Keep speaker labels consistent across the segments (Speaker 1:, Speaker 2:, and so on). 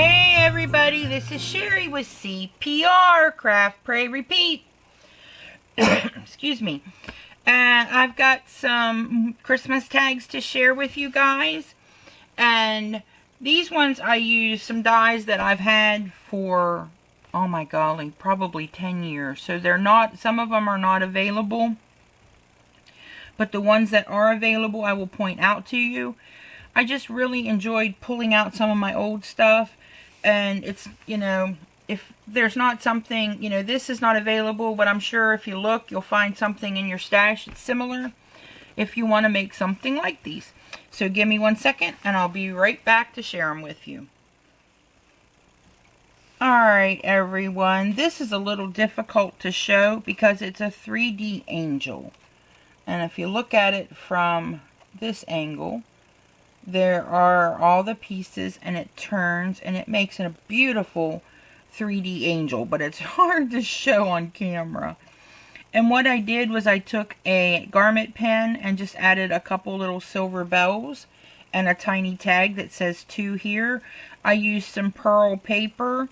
Speaker 1: Hey everybody, this is Sherry with CPR, Craft, Pray, Repeat. Excuse me. And I've got some Christmas tags to share with you guys. And these ones I use some dies that I've had for, oh my golly, probably 10 years. So they're not, some of them are not available. But the ones that are available I will point out to you. I just really enjoyed pulling out some of my old stuff. And it's, you know, if there's not something, you know, this is not available, but I'm sure if you look, you'll find something in your stash that's similar if you want to make something like these. So give me 1 second and I'll be right back to share them with you. Alright everyone, this is a little difficult to show because it's a 3D angel. And if you look at it from this angle, there are all the pieces and it turns and it makes a beautiful 3D angel, but it's hard to show on camera. And what I did was I took a garment pen and just added a couple little silver bells and a tiny tag that says 2 here. I used some pearl paper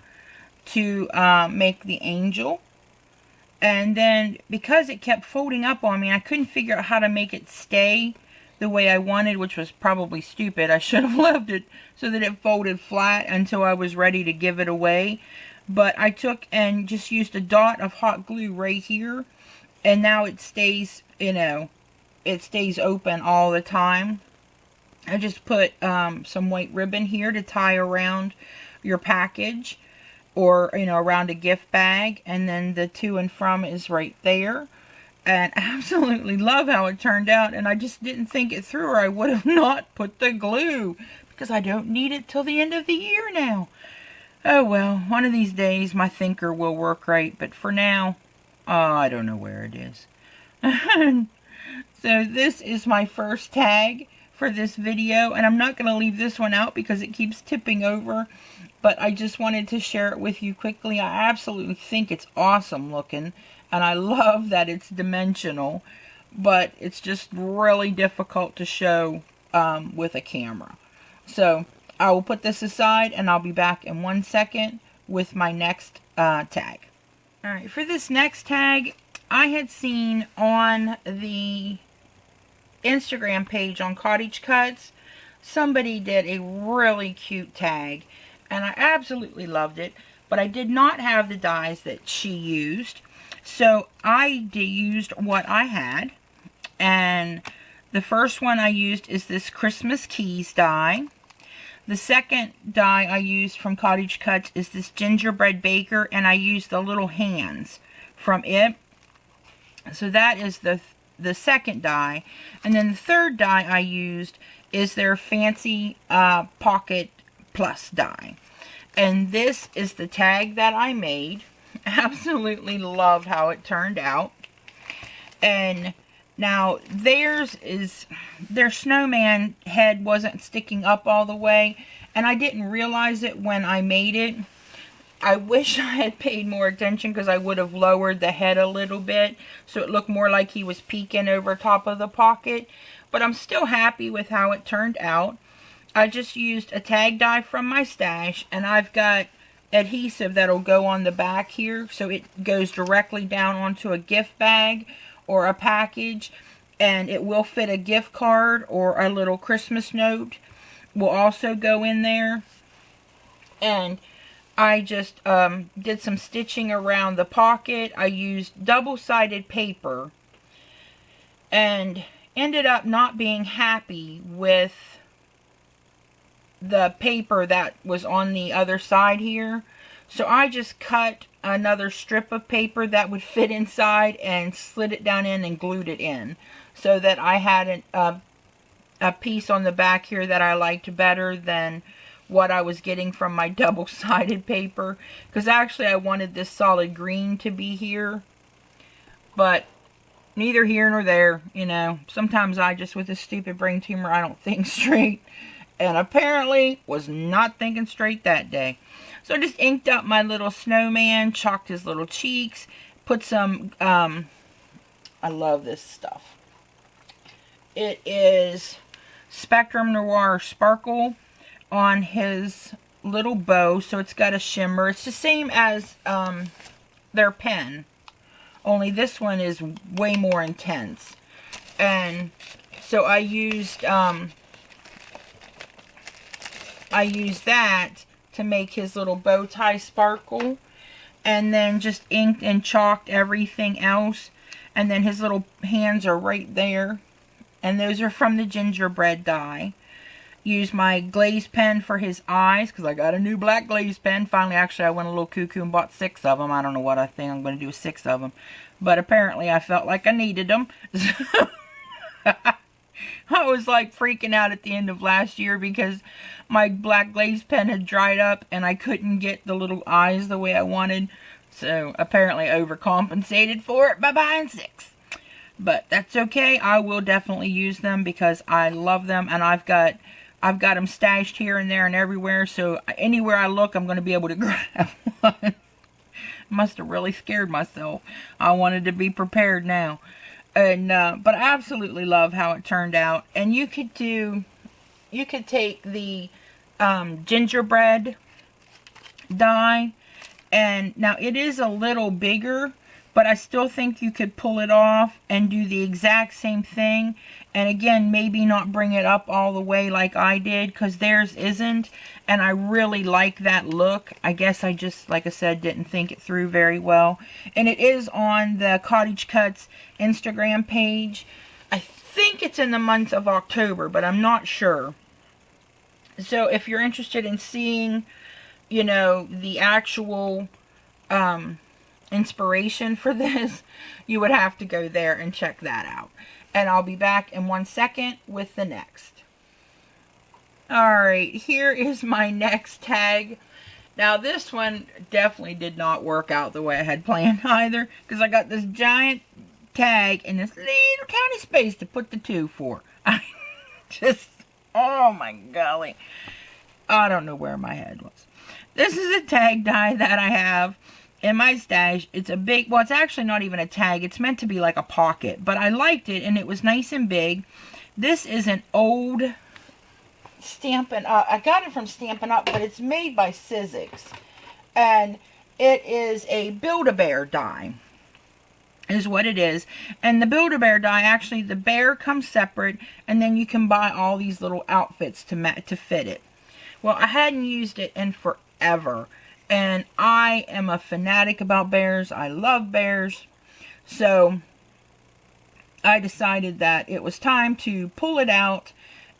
Speaker 1: to make the angel. And then because it kept folding up on me, I couldn't figure out how to make it stay the way I wanted, which was probably stupid. I should have left it so that it folded flat until I was ready to give it away. But I took and just used a dot of hot glue right here, and now it stays, you know, it stays open all the time. I just put some white ribbon here to tie around your package, or, you know, around a gift bag, and then the to and from is right there. And I absolutely love how it turned out, and I just didn't think it through, or I would have not put the glue, because I don't need it till the end of the year now. Oh well, one of these days my thinker will work right, but for now, I don't know where it is. So this is my first tag for this video, and I'm not going to leave this one out because it keeps tipping over, but I just wanted to share it with you quickly. I absolutely think it's awesome looking. And I love that it's dimensional, but it's just really difficult to show with a camera. So I will put this aside and I'll be back in 1 second with my next tag. Alright, for this next tag, I had seen on the Instagram page on Cottage Cuts, somebody did a really cute tag. And I absolutely loved it, but I did not have the dies that she used. So I used what I had, and the first one I used is this Christmas Keys die. The second die I used from Cottage Cuts is this Gingerbread Baker, and I used the little hands from it. So that is the second die. And then the third die I used is their Fancy Pocket Plus die. And this is the tag that I made. Absolutely loved how it turned out. And now their snowman head wasn't sticking up all the way, and I didn't realize it when I made it. I wish I had paid more attention, because I would have lowered the head a little bit so it looked more like he was peeking over top of the pocket. But I'm still happy with how it turned out. I just used a tag die from my stash, and I've got adhesive that'll go on the back here, so it goes directly down onto a gift bag or a package, and it will fit a gift card, or a little Christmas note will also go in there. And I just did some stitching around the pocket. I used double-sided paper and ended up not being happy with the paper that was on the other side here. So I just cut another strip of paper that would fit inside and slid it down in and glued it in, so that I had a piece on the back here that I liked better than what I was getting from my double-sided paper. Because actually I wanted this solid green to be here, but neither here nor there. You know, sometimes I just, with this stupid brain tumor, I don't think straight. And apparently was not thinking straight that day. So I just inked up my little snowman, chalked his little cheeks, put some, I love this stuff. It is Spectrum Noir Sparkle on his little bow, so it's got a shimmer. It's the same as their pen, only this one is way more intense. And so I used that to make his little bow tie sparkle, and then just inked and chalked everything else, and then his little hands are right there, and those are from the gingerbread die. Use my glaze pen for his eyes, because I got a new black glaze pen. Finally, actually, I went a little cuckoo and bought 6 of them. I don't know what I think I'm going to do with 6 of them. But apparently, I felt like I needed them. I was like freaking out at the end of last year because my black glaze pen had dried up and I couldn't get the little eyes the way I wanted. So apparently I overcompensated for it by buying 6. But that's okay. I will definitely use them because I love them, and I've got them stashed here and there and everywhere. So anywhere I look, I'm going to be able to grab one. Must have really scared myself. I wanted to be prepared now. And but I absolutely love how it turned out. And you could take the gingerbread die, and now it is a little bigger, but I still think you could pull it off and do the exact same thing. And again, maybe not bring it up all the way like I did, because theirs isn't. And I really like that look. I guess I just, like I said, didn't think it through very well. And it is on the Cottage Cuts Instagram page. I think it's in the month of October, but I'm not sure. So if you're interested in seeing, you know, the actual inspiration for this, you would have to go there and check that out. And I'll be back in 1 second with the next. Alright, here is my next tag. Now this one definitely did not work out the way I had planned either, because I got this giant tag in this little tiny space to put the 2 for. I just, oh my golly. I don't know where my head was. This is a tag die that I have in my stash. It's a big, well, it's actually not even a tag. It's meant to be like a pocket, but I liked it and it was nice and big. This is an old Stampin' Up. I got it from Stampin' Up, but it's made by Sizzix. And it is a Build-A-Bear die, is what it is. And the Build-A-Bear die, actually, the bear comes separate, and then you can buy all these little outfits to fit it. Well, I hadn't used it in forever. And I am a fanatic about bears. I love bears. So I decided that it was time to pull it out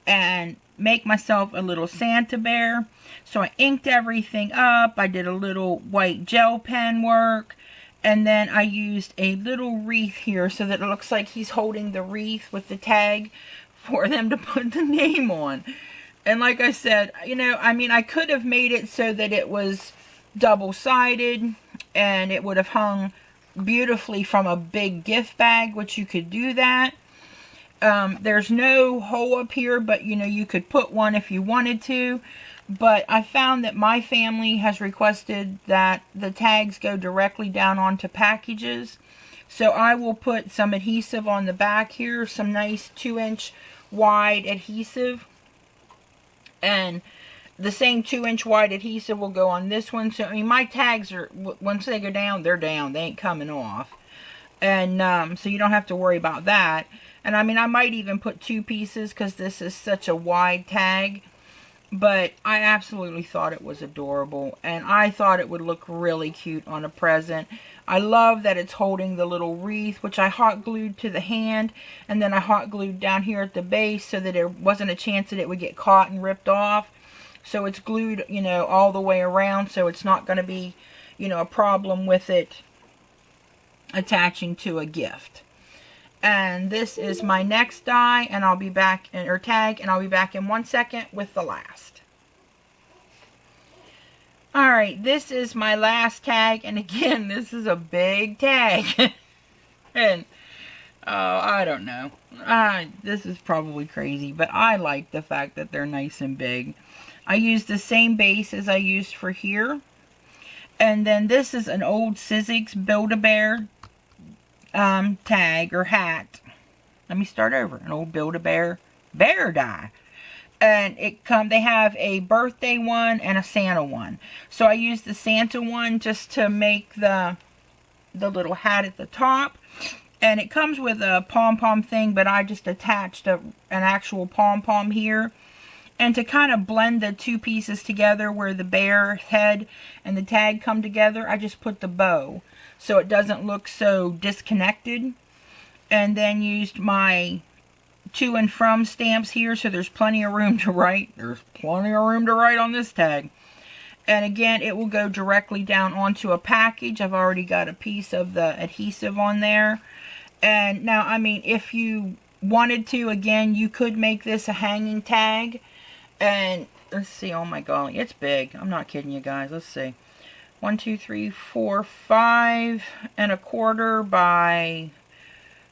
Speaker 1: and make myself a little Santa bear. So I inked everything up. I did a little white gel pen work. And then I used a little wreath here so that it looks like he's holding the wreath with the tag for them to put the name on. And like I said, you know, I mean, I could have made it so that it was double-sided and it would have hung beautifully from a big gift bag, which you could do that. There's no hole up here, but you know, you could put one if you wanted to. But I found that my family has requested that the tags go directly down onto packages. So I will put some adhesive on the back here, some nice 2-inch wide adhesive. And the same 2-inch wide adhesive will go on this one. So, I mean, my tags are, once they go down, they're down. They ain't coming off. And so you don't have to worry about that. And I mean, I might even put 2 pieces because this is such a wide tag. But I absolutely thought it was adorable. And I thought it would look really cute on a present. I love that it's holding the little wreath, which I hot glued to the hand. And then I hot glued down here at the base so that there wasn't a chance that it would get caught and ripped off. So it's glued, you know, all the way around. So it's not going to be, you know, a problem with it attaching to a gift. And this is my next die, and I'll be back, or tag, and I'll be back in 1 second with the last. Alright, this is my last tag, and again, this is a big tag. And, I don't know. This is probably crazy, but I like the fact that they're nice and big. I used the same base as I used for here. And then this is an old Sizzix Build-A-Bear tag or hat. Let me start over. An old Build-A-Bear bear die. And they have a birthday one and a Santa one. So I used the Santa one just to make the little hat at the top. And it comes with a pom-pom thing, but I just attached an actual pom-pom here. And to kind of blend the two pieces together where the bear head and the tag come together, I just put the bow so it doesn't look so disconnected. And then used my to and from stamps here, so there's plenty of room to write. There's plenty of room to write on this tag. And again, it will go directly down onto a package. I've already got a piece of the adhesive on there. And now, I mean, if you wanted to, again, you could make this a hanging tag. And let's see, oh my golly, it's big. I'm not kidding you guys. Let's see. 1, 2, 3, 4, 5.25 by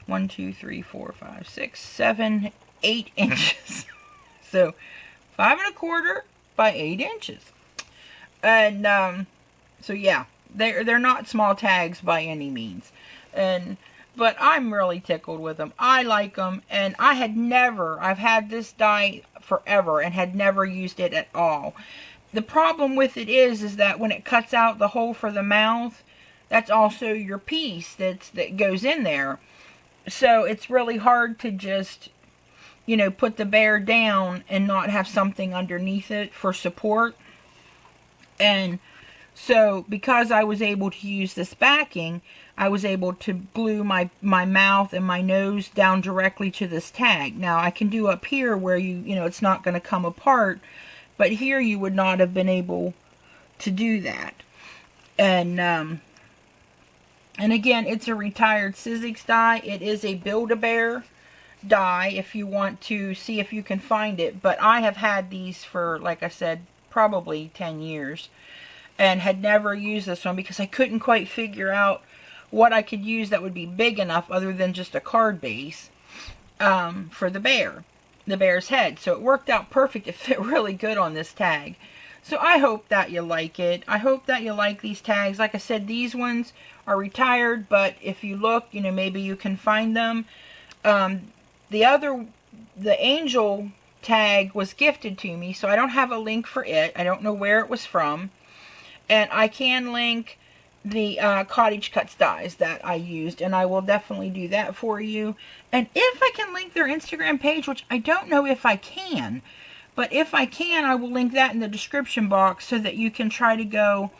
Speaker 1: 1, 2, 3, 4, 5, 6, 7, 8 inches. So 5.25 by 8 inches. And so yeah, they're not small tags by any means. But I'm really tickled with them. I like them, and I've had this die forever and had never used it at all. The problem with it is that when it cuts out the hole for the mouth, that's also your piece that goes in there. So it's really hard to just, you know, put the bear down and not have something underneath it for support. And so because I was able to use this backing, I was able to glue my mouth and my nose down directly to this tag. Now I can do up here where you know, it's not going to come apart, but here you would not have been able to do that. And again, it's a retired Sizzix die. It is a Build-A-Bear die if you want to see if you can find it. But I have had these for, like I said, probably 10 years. And had never used this one because I couldn't quite figure out what I could use that would be big enough other than just a card base for the bear's head. So it worked out perfect. It fit really good on this tag. So I hope that you like it. I hope that you like these tags. Like I said, these ones are retired, but if you look, you know, maybe you can find them. The angel tag was gifted to me, so I don't have a link for it. I don't know where it was from. And I can link the Cottage Cuts dies that I used, and I will definitely do that for you. And if I can link their Instagram page, which I don't know if I can, but if I can, I will link that in the description box so that you can try to go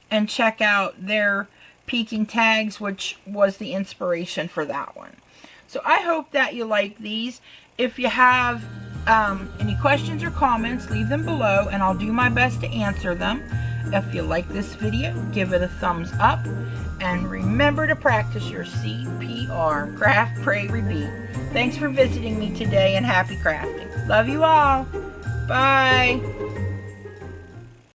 Speaker 1: and check out their peeking tags, which was the inspiration for that one. So I hope that you like these. If you have any questions or comments, leave them below, and I'll do my best to answer them. If you like this video, give it a thumbs up, and remember to practice your CPR, craft, pray, repeat. Thanks for visiting me today, and happy crafting. Love you all. Bye.